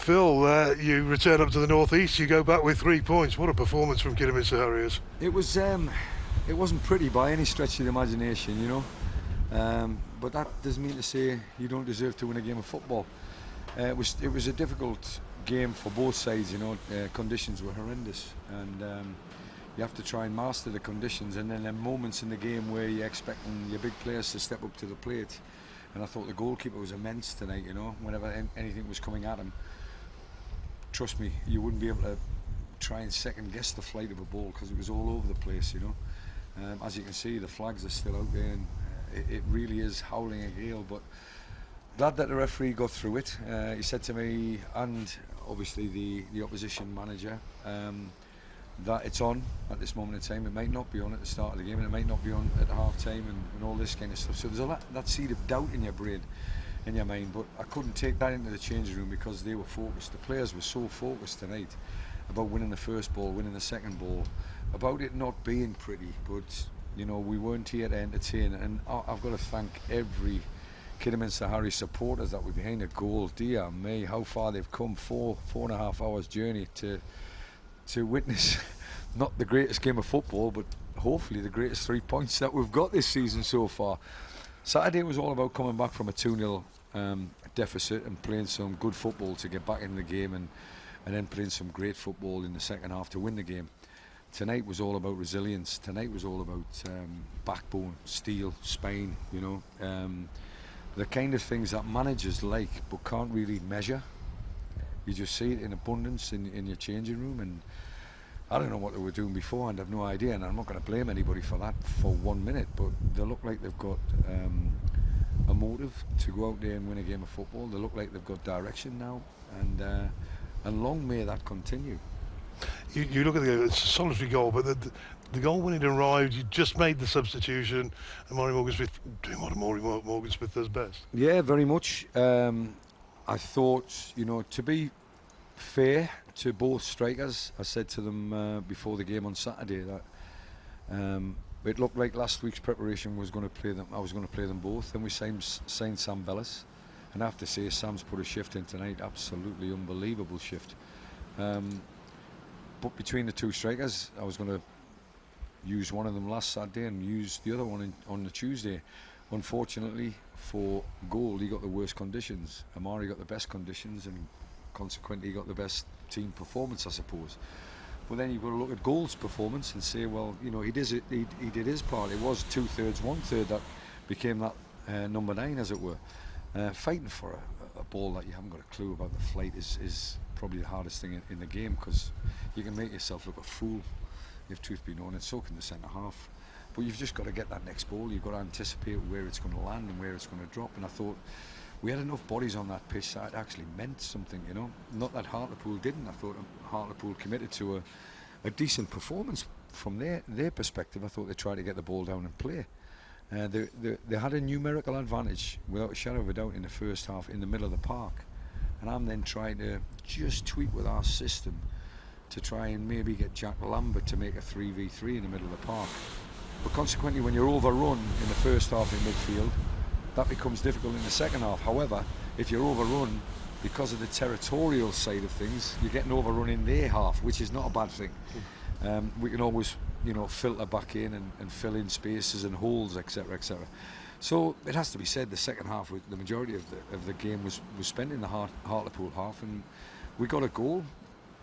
Phil, you return up to the northeast. You go back with 3 points. What a performance from Kidderminster Harriers. It wasn't pretty by any stretch of the imagination, you know. But that doesn't mean to say you don't deserve to win a game of football. It was a difficult game for both sides, you know. Conditions were horrendous, and you have to try and master the conditions. And then there are moments in the game where you're expecting your big players to step up to the plate. And I thought the goalkeeper was immense tonight, you know. Whenever anything was coming at him, trust me, you wouldn't be able to try and second guess the flight of a ball because it was all over the place, you know. As you can see, the flags are still out there, and it really is howling a gale. But glad that the referee got through it. He said to me, and obviously the opposition manager, that it's on at this moment in time. It might not be on at the start of the game, and it might not be on at half time, and all this kind of stuff. So there's that seed of doubt in your brain, in your mind. But I couldn't take that into the changing room because they were focused. The players were so focused tonight about winning the first ball, winning the second ball, about it not being pretty. But you know, we weren't here to entertain, and I've got to thank every Kidderminster Harriers supporters that were behind a goal. Dear me, how far they've come. 4.5 hours journey to witness not the greatest game of football, but hopefully the greatest 3 points that we've got this season so far. Saturday was all about coming back from a 2-0 deficit and playing some good football to get back in the game, and then playing some great football in the second half to win the game. Tonight was all about resilience. Tonight was all about backbone, steel, spine, you know. The kind of things that managers like but can't really measure. You just see it in abundance in your changing room, and I don't know what they were doing beforehand. I've no idea, and I'm not going to blame anybody for that for 1 minute, but they look like they've got a motive to go out there and win a game of football. They look like they've got direction now, and long may that continue. You look at the game, it's a solitary goal, but the goal when it arrived, you just made the substitution, and Maury Morgan-Smith doing what Maury Morgan-Smith does best. Yeah, very much. I thought, you know, to be fair to both strikers, I said to them before the game on Saturday that it looked like last week's preparation was going to play them. I was going to play them both. Then we signed Sam Bellis, and I have to say Sam's put a shift in tonight, absolutely unbelievable shift. But between the two strikers, I was going to use one of them last Saturday and use the other one on the Tuesday. Unfortunately for Gold, he got the worst conditions. Amari got the best conditions, and consequently he got the best team performance, I suppose. But then you've got to look at Gold's performance and say, well, you know, he did his part. It was 2/3, 1/3 that became that number 9, as it were. Fighting for a ball that you haven't got a clue about the flight is probably the hardest thing in the game, because you can make yourself look a fool, if truth be known, and so can the centre half. But you've just got to get that next ball. You've got to anticipate where it's going to land and where it's going to drop. And I thought we had enough bodies on that pitch that it actually meant something, you know. Not that Hartlepool didn't. I thought Hartlepool committed to a decent performance from their perspective. I thought they tried to get the ball down and play. They had a numerical advantage, without a shadow of a doubt, in the first half in the middle of the park. And I'm then trying to just tweak with our system to try and maybe get Jack Lambert to make a 3v3 in the middle of the park. But consequently, when you're overrun in the first half in midfield, that becomes difficult in the second half. However, if you're overrun because of the territorial side of things, you're getting overrun in their half, which is not a bad thing. We can always, you know, filter back in and fill in spaces and holes, etc., etc. So it has to be said, the second half, the majority of the game was spent in the Hartlepool half, and we got a goal.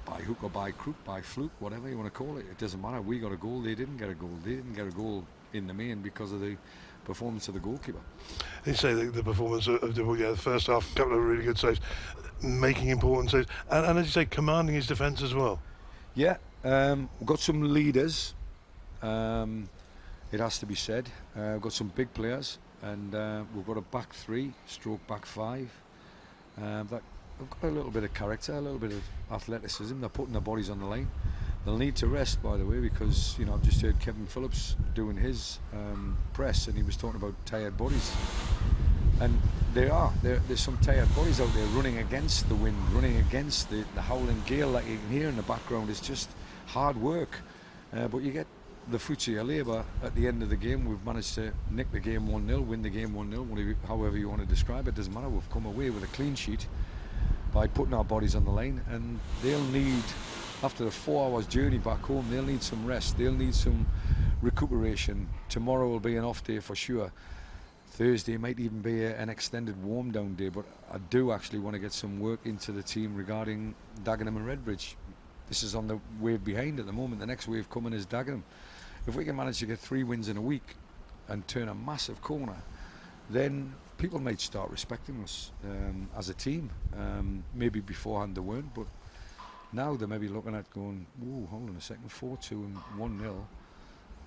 By hook or by crook, by fluke, whatever you want to call it, it doesn't matter. We got a goal, they didn't get a goal. They didn't get a goal in the main because of the performance of the goalkeeper. You say the performance of the first half, a couple of really good saves, making important saves, and as you say, commanding his defence as well. Yeah, we've got some leaders, it has to be said. We've got some big players, and we've got a back 3, stroke back 5, that they've got a little bit of character, a little bit of athleticism. They're putting their bodies on the line. They'll need to rest, by the way, because, you know, I've just heard Kevin Phillips doing his press, and he was talking about tired bodies. And there's some tired bodies out there running against the wind, running against the howling gale that you can hear in the background. It's just hard work, but you get the fruits of your labour at the end of the game. We've managed to nick the game 1-0, win the game 1-0, however you want to describe it, doesn't matter. We've come away with a clean sheet. by putting our bodies on the line, and they'll need, after a 4 hours journey back home, they'll need some rest, they'll need some recuperation. Tomorrow will be an off day for sure. Thursday might even be an extended warm down day, but I do actually want to get some work into the team regarding Dagenham and Redbridge. This is on the wave behind at the moment. The next wave coming is Dagenham. If we can manage to get 3 wins in a week and turn a massive corner, then people might start respecting us as a team. Maybe beforehand they weren't, but now they may be looking at going, whoa, hold on a second, 4-2 and 1-0.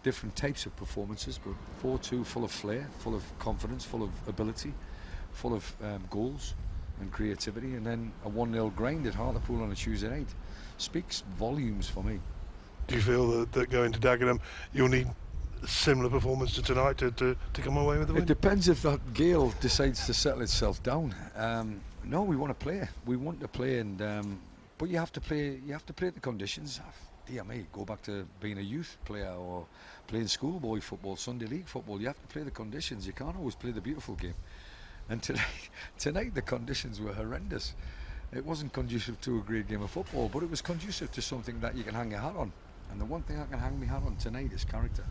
Different types of performances, but 4-2 full of flair, full of confidence, full of ability, full of goals and creativity, and then a 1-0 grind at Hartlepool on a Tuesday night speaks volumes for me. Do you feel that going to Dagenham, you'll need a similar performance to tonight to come away with the win? It depends if that gale decides to settle itself down. No, we want to play. We want to play, and but you have to play. You have to play the conditions. Dear me, go back to being a youth player or playing schoolboy football, Sunday league football. You have to play the conditions. You can't always play the beautiful game. And tonight the conditions were horrendous. It wasn't conducive to a great game of football, but it was conducive to something that you can hang your hat on. And the one thing I can hang my hat on tonight is character.